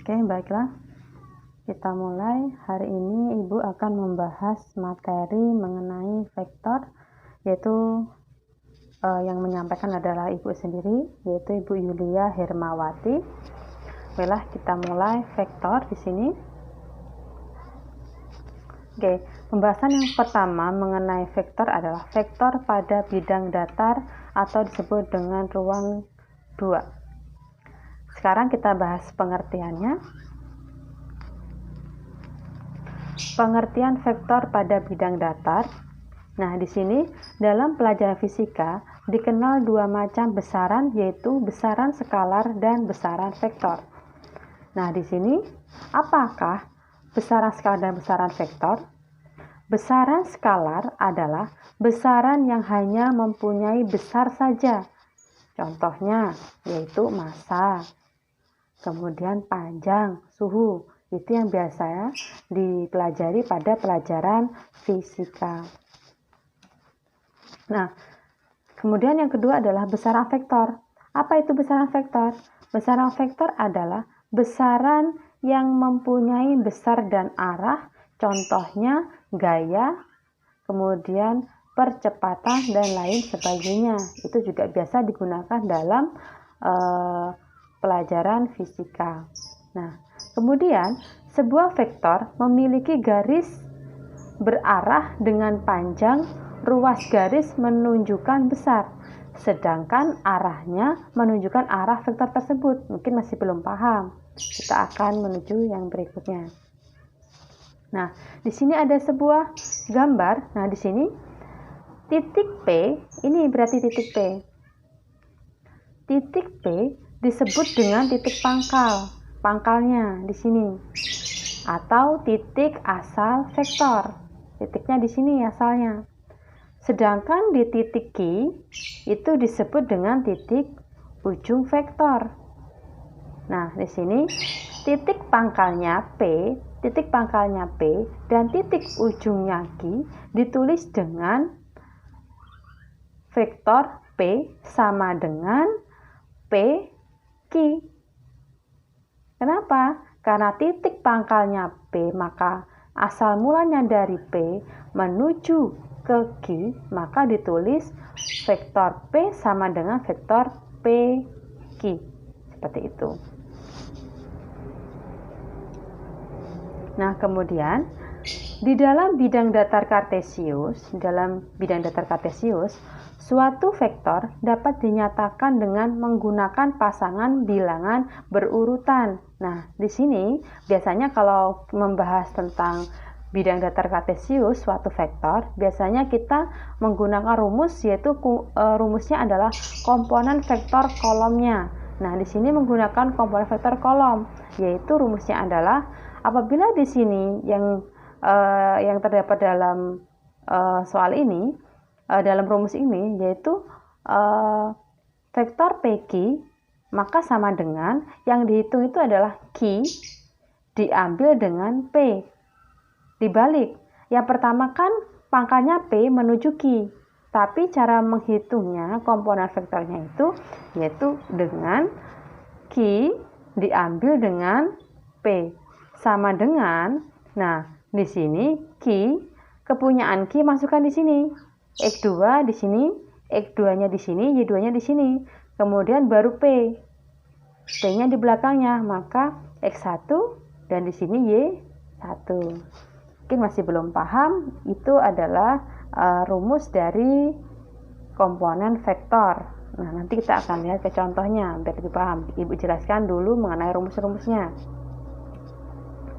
Oke, baiklah. Kita mulai. Hari ini Ibu akan membahas materi mengenai vektor, yaitu yang menyampaikan adalah Ibu sendiri, yaitu Ibu Yulia Hermawati. Baiklah, kita mulai vektor di sini. Oke, pembahasan yang pertama mengenai vektor adalah vektor pada bidang datar atau disebut dengan ruang 2. Sekarang kita bahas pengertiannya. Pengertian vektor pada bidang datar. Nah, di sini dalam pelajaran fisika dikenal dua macam besaran, yaitu besaran skalar dan besaran vektor. Nah, di sini apakah besaran skalar dan besaran vektor? Besaran skalar adalah besaran yang hanya mempunyai besar saja. Contohnya yaitu massa, kemudian panjang, suhu. Itu yang biasanya dipelajari pada pelajaran fisika. Nah, kemudian yang kedua adalah besaran vektor. Apa itu besaran vektor? Besaran vektor adalah besaran yang mempunyai besar dan arah. Contohnya gaya, kemudian percepatan, dan lain sebagainya. Itu juga biasa digunakan dalam pelajaran fisika. Nah, kemudian sebuah vektor memiliki garis berarah dengan panjang, ruas garis menunjukkan besar, sedangkan arahnya menunjukkan arah vektor tersebut. Mungkin masih belum paham. Kita akan menuju yang berikutnya. Nah, di sini ada sebuah gambar. Nah, di sini titik P, ini berarti titik P. Titik P disebut dengan titik pangkal. Pangkalnya di sini. Atau titik asal vektor. Titiknya di sini asalnya. Sedangkan di titik Q itu disebut dengan titik ujung vektor. Nah, di sini titik pangkalnya P dan titik ujungnya Q ditulis dengan vektor P sama dengan P Q. Kenapa? Karena titik pangkalnya P, maka asal mulanya dari P menuju ke Q, maka ditulis vektor P sama dengan vektor P Q. Seperti itu. Nah, kemudian di dalam bidang datar kartesius, suatu vektor dapat dinyatakan dengan menggunakan pasangan bilangan berurutan. Nah, di sini biasanya kalau membahas tentang bidang datar kartesius suatu vektor, biasanya kita menggunakan rumus, yaitu rumusnya adalah komponen vektor kolomnya. Nah, di sini menggunakan komponen vektor kolom, yaitu rumusnya adalah apabila di sini yang terdapat dalam soal ini, dalam rumus ini, yaitu vektor PQ, maka sama dengan yang dihitung itu adalah Q diambil dengan P. Dibalik, yang pertama kan pangkalnya P menuju Q, tapi cara menghitungnya komponen vektornya itu yaitu dengan Q diambil dengan P sama dengan, nah di sini Q, kepunyaan Q masukkan di sini, X2 di sini, X2-nya di sini, Y2-nya di sini, kemudian baru P, P-nya di belakangnya, maka X1 dan di sini Y1. Mungkin masih belum paham, itu adalah rumus dari komponen vektor. Nah, nanti kita akan lihat ke contohnya biar lebih paham. Ibu jelaskan dulu mengenai rumus-rumusnya.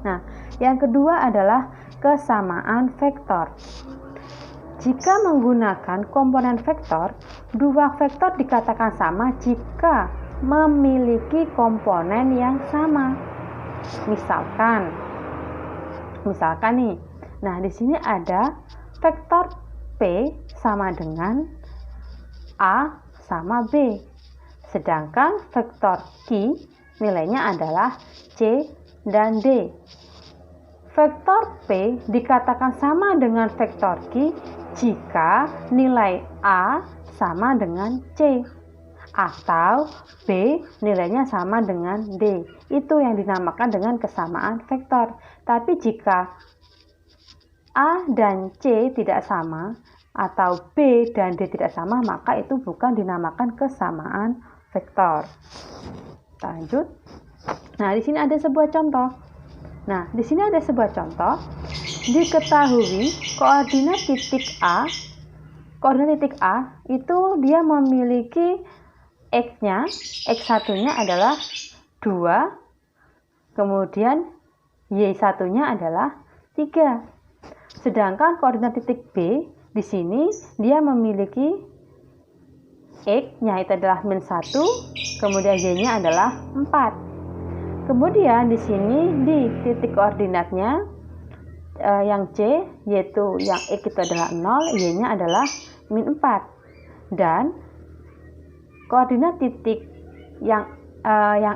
Nah, yang kedua adalah kesamaan vektor. Jika menggunakan komponen vektor, dua vektor dikatakan sama jika memiliki komponen yang sama. Misalkan nih, nah di sini ada vektor P sama dengan A sama B, sedangkan vektor Q nilainya adalah C dan D. Vektor P dikatakan sama dengan vektor Q jika nilai A sama dengan C. atau B nilainya sama dengan D. Itu yang dinamakan dengan kesamaan vektor. Tapi jika A dan C tidak sama atau B dan D tidak sama, maka itu bukan dinamakan kesamaan vektor. Kita lanjut. Nah, di sini ada sebuah contoh. Nah, di sini ada sebuah contoh. Diketahui koordinat titik A itu dia memiliki X-nya, X1-nya adalah 2, kemudian Y1-nya adalah 3. Sedangkan koordinat titik B di sini dia memiliki X-nya itu adalah -1, kemudian Y-nya adalah 4. Kemudian di sini di titik koordinatnya yang C, yaitu yang X itu adalah 0, Y-nya adalah -4. Dan koordinat titik yang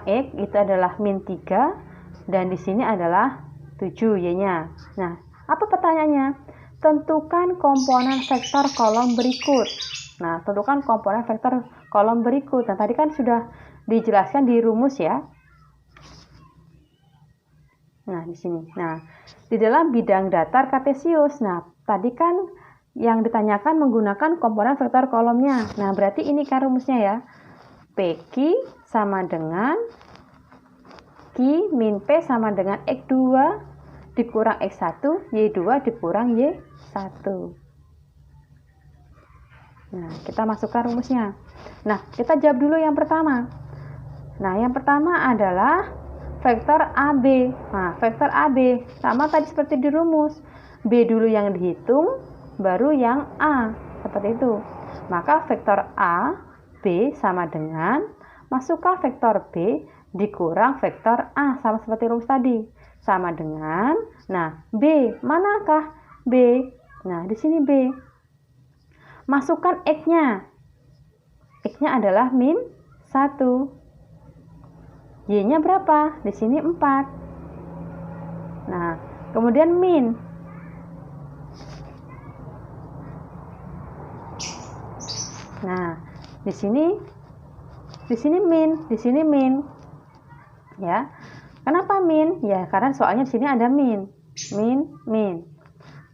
X itu adalah -3 dan di sini adalah 7 Y-nya. Nah, apa pertanyaannya? Tentukan komponen vektor kolom berikut. Nah, tentukan komponen vektor kolom berikut. Nah, tadi kan sudah dijelaskan di rumus ya. Nah, di sini. Nah, di dalam bidang datar kartesius. Nah, tadi kan yang ditanyakan menggunakan komponen vektor kolomnya. Nah, berarti ini kan rumusnya ya. PQ sama dengan Q min P sama dengan X2 dikurang X1, Y2 dikurang Y1. Nah, kita masukkan rumusnya. Nah, kita jawab dulu yang pertama. Nah, yang pertama adalah vektor AB. Nah, vektor AB sama tadi seperti di rumus. B dulu yang dihitung, baru yang A. Seperti itu. Maka vektor A, B sama dengan masukkan vektor B dikurang vektor A. Sama seperti rumus tadi. Sama dengan, nah, B. Manakah B? Nah, di sini B. Masukkan X-nya. X-nya adalah -1. Y-nya berapa? Di sini 4. Nah, kemudian min. Nah, di sini min, di sini min. Ya. Kenapa min? Ya, karena soalnya di sini ada min. Min.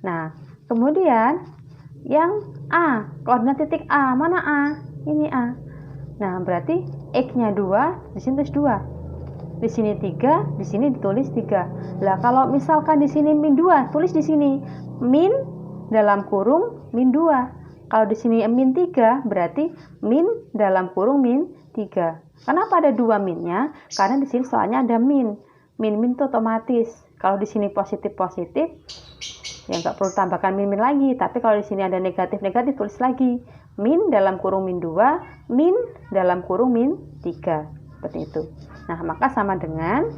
Nah, kemudian yang A, koordinat titik A, mana A? Ini A. Nah, berarti X-nya 2, di sini tulis 2. Di sini 3, di sini ditulis 3. Lah, kalau misalkan di sini -2, tulis di sini min dalam kurung -2. Kalau di sini -3, berarti min dalam kurung -3. Kenapa ada 2 minnya? Karena di sini soalnya ada min. Min itu otomatis. Kalau di sini positif, ya nggak perlu tambahkan min lagi. Tapi kalau di sini ada negatif, tulis lagi. Min dalam kurung -2, min dalam kurung -3. Seperti itu. Nah, maka sama dengan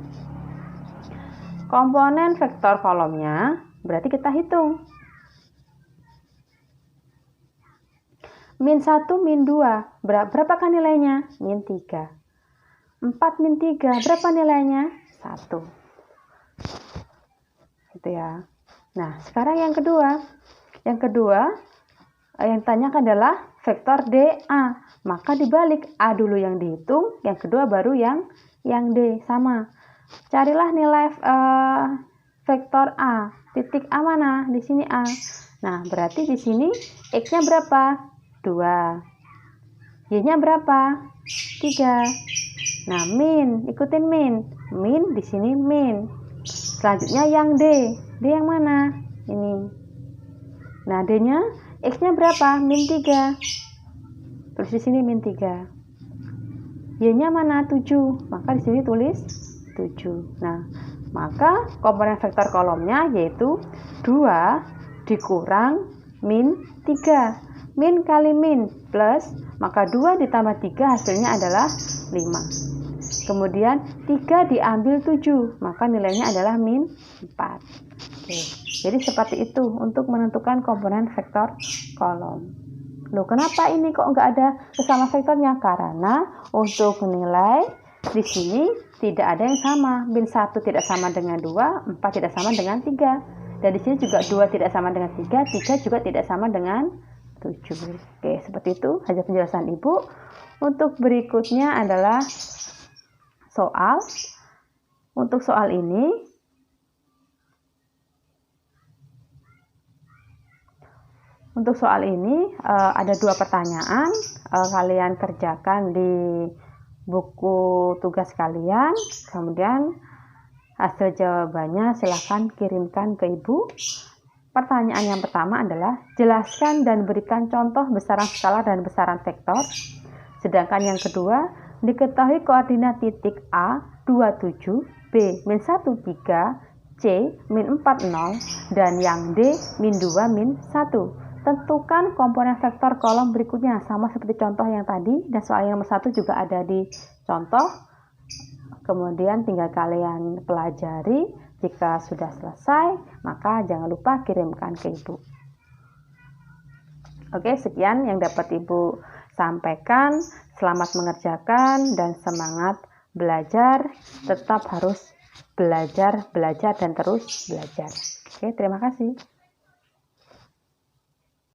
komponen vektor kolomnya, berarti kita hitung. -1, -2, berapakah nilainya? -3. 4 - 3, berapa nilainya? 1. Itu ya. Nah, sekarang yang kedua. Yang ditanyakan adalah vektor DA. Maka dibalik, A dulu yang dihitung, yang kedua baru yang D. Sama. Carilah nilai vektor A. Titik A mana? Di sini A. Nah, berarti di sini X-nya berapa? 2. Y-nya berapa? 3. Nah, min, ikutin min. Min di sini min. Selanjutnya yang D. D yang mana? Ini. Nah, D-nya X-nya berapa? -3. Tulis di sini -3. Y-nya mana? 7. Maka di sini tulis 7. Nah, maka komponen vektor kolomnya yaitu 2 dikurang -3. Min kali min plus, maka 2 ditambah 3 hasilnya adalah 5. Kemudian 3 diambil 7, maka nilainya adalah -4. Oke. Jadi seperti itu untuk menentukan komponen vektor kolom. Loh, kenapa ini kok nggak ada kesamaan vektornya? Karena untuk nilai di sini tidak ada yang sama. -1 tidak sama dengan 2, 4 tidak sama dengan 3. Dan di sini juga 2 tidak sama dengan 3, 3 juga tidak sama dengan 7. Oke, seperti itu saja penjelasan Ibu. Untuk berikutnya adalah soal. Untuk soal ini, ada 2 pertanyaan. Kalian kerjakan di buku tugas kalian. Kemudian hasil jawabannya silahkan kirimkan ke Ibu. Pertanyaan yang pertama adalah jelaskan dan berikan contoh besaran skalar dan besaran vektor. Sedangkan yang kedua, diketahui koordinat titik A 27, B min 13, C min 40, dan yang D min 2 min 1. Tentukan komponen vektor kolom berikutnya, sama seperti contoh yang tadi, dan soal yang nomor 1 juga ada di contoh. Kemudian tinggal kalian pelajari. Jika sudah selesai, maka jangan lupa kirimkan ke Ibu. Oke, sekian yang dapat Ibu sampaikan. Selamat mengerjakan dan semangat belajar. Tetap harus belajar dan terus belajar. Oke, terima kasih.